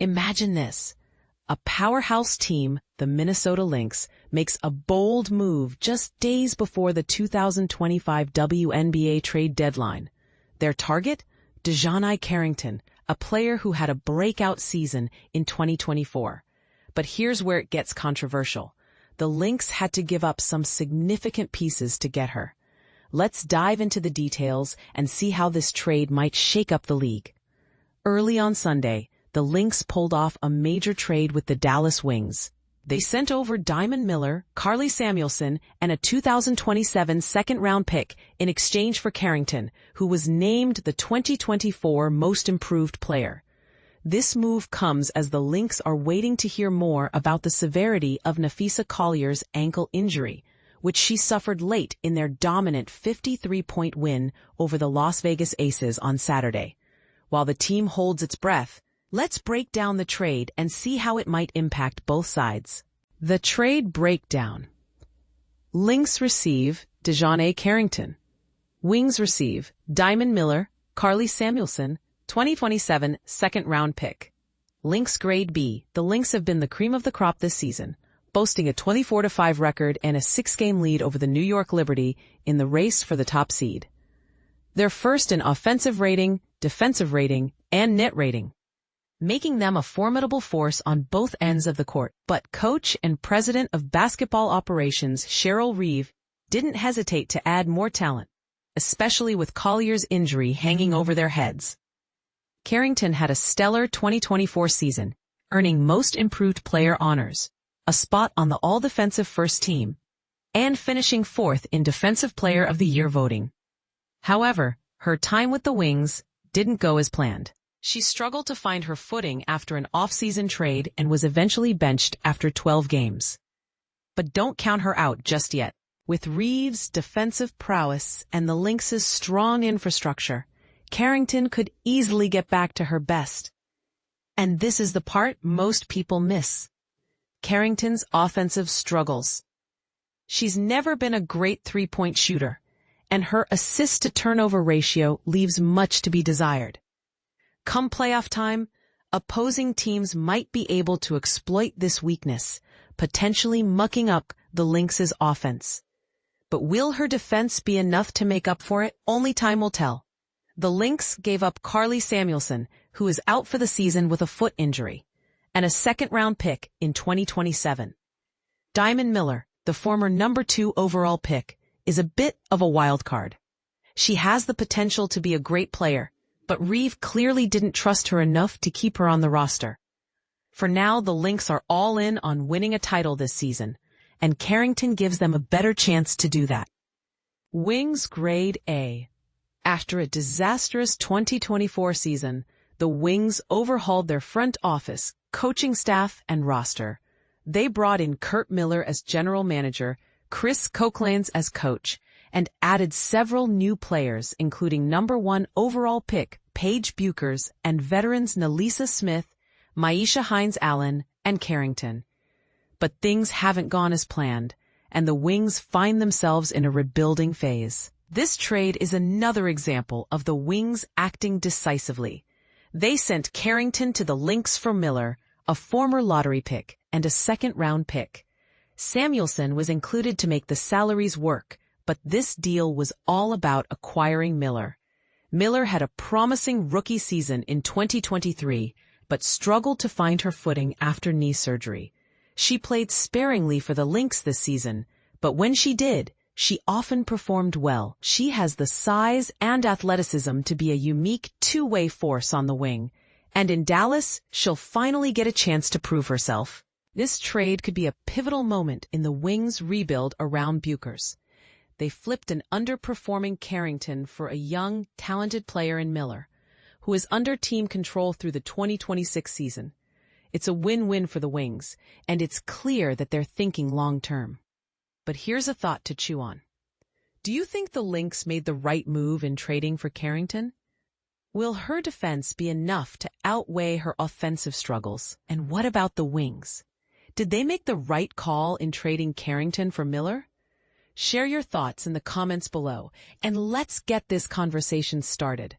Imagine this. A powerhouse team, the Minnesota Lynx, makes a bold move just days before the 2025 WNBA trade deadline. Their target? DiJonai Carrington, a player who had a breakout season in 2024. But here's where it gets controversial. The Lynx had to give up some significant pieces to get her. Let's dive into the details and see how this trade might shake up the league. Early on Sunday, the Lynx pulled off a major trade with the Dallas Wings. They sent over Diamond Miller, Carly Samuelson, and a 2027 second-round pick in exchange for Carrington, who was named the 2024 Most Improved Player. This move comes as the Lynx are waiting to hear more about the severity of Napheesa Collier's ankle injury, which she suffered late in their dominant 53-point win over the Las Vegas Aces on Saturday. While the team holds its breath, let's break down the trade and see how it might impact both sides. The trade breakdown. Lynx receive DiJonai Carrington. Wings receive Diamond Miller, Carly Samuelson, 2027 second-round pick. Lynx grade B. The Lynx have been the cream of the crop this season, boasting a 24-5 record and a 6-game lead over the New York Liberty in the race for the top seed. They're first in offensive rating, defensive rating, and net rating, making them a formidable force on both ends of the court. But coach and president of basketball operations Cheryl Reeve didn't hesitate to add more talent, especially with Collier's injury hanging over their heads. Carrington had a stellar 2024 season, earning Most Improved Player honors, a spot on the All-Defensive First Team, and finishing fourth in Defensive Player of the Year voting. However, her time with the Wings didn't go as planned. She struggled to find her footing after an off-season trade and was eventually benched after 12 games. But don't count her out just yet. With Reeves' defensive prowess and the Lynx's strong infrastructure, Carrington could easily get back to her best. And this is the part most people miss. Carrington's offensive struggles. She's never been a great three-point shooter, and her assist-to-turnover ratio leaves much to be desired. Come playoff time, opposing teams might be able to exploit this weakness, potentially mucking up the Lynx's offense. But will her defense be enough to make up for it? Only time will tell. The Lynx gave up Carly Samuelson, who is out for the season with a foot injury, and a second-round pick in 2027. Diamond Miller, the former number 2 overall pick, is a bit of a wild card. She has the potential to be a great player, but Reeve clearly didn't trust her enough to keep her on the roster. For now, the Lynx are all in on winning a title this season, and Carrington gives them a better chance to do that. Wings grade A. After a disastrous 2024 season, the Wings overhauled their front office, coaching staff, and roster. They brought in Curt Miller as general manager, Chris Copelands as coach, and added several new players, including number 1 overall pick Paige Buchers and veterans Nalisa Smith, Maisha Hines-Allen, and Carrington. But things haven't gone as planned, and the Wings find themselves in a rebuilding phase. This trade is another example of the Wings acting decisively. They sent Carrington to the Lynx for Miller, a former lottery pick, and a second-round pick. Samuelson was included to make the salaries work, but this deal was all about acquiring Miller. Miller had a promising rookie season in 2023, but struggled to find her footing after knee surgery. She played sparingly for the Lynx this season, but when she did, she often performed well. She has the size and athleticism to be a unique two-way force on the wing, and in Dallas, she'll finally get a chance to prove herself. This trade could be a pivotal moment in the Wings' rebuild around Buchers. They flipped an underperforming Carrington for a young, talented player in Miller, who is under team control through the 2026 season. It's a win-win for the Wings, and it's clear that they're thinking long-term. But here's a thought to chew on. Do you think the Lynx made the right move in trading for Carrington? Will her defense be enough to outweigh her offensive struggles? And what about the Wings? Did they make the right call in trading Carrington for Miller? Share your thoughts in the comments below, and let's get this conversation started.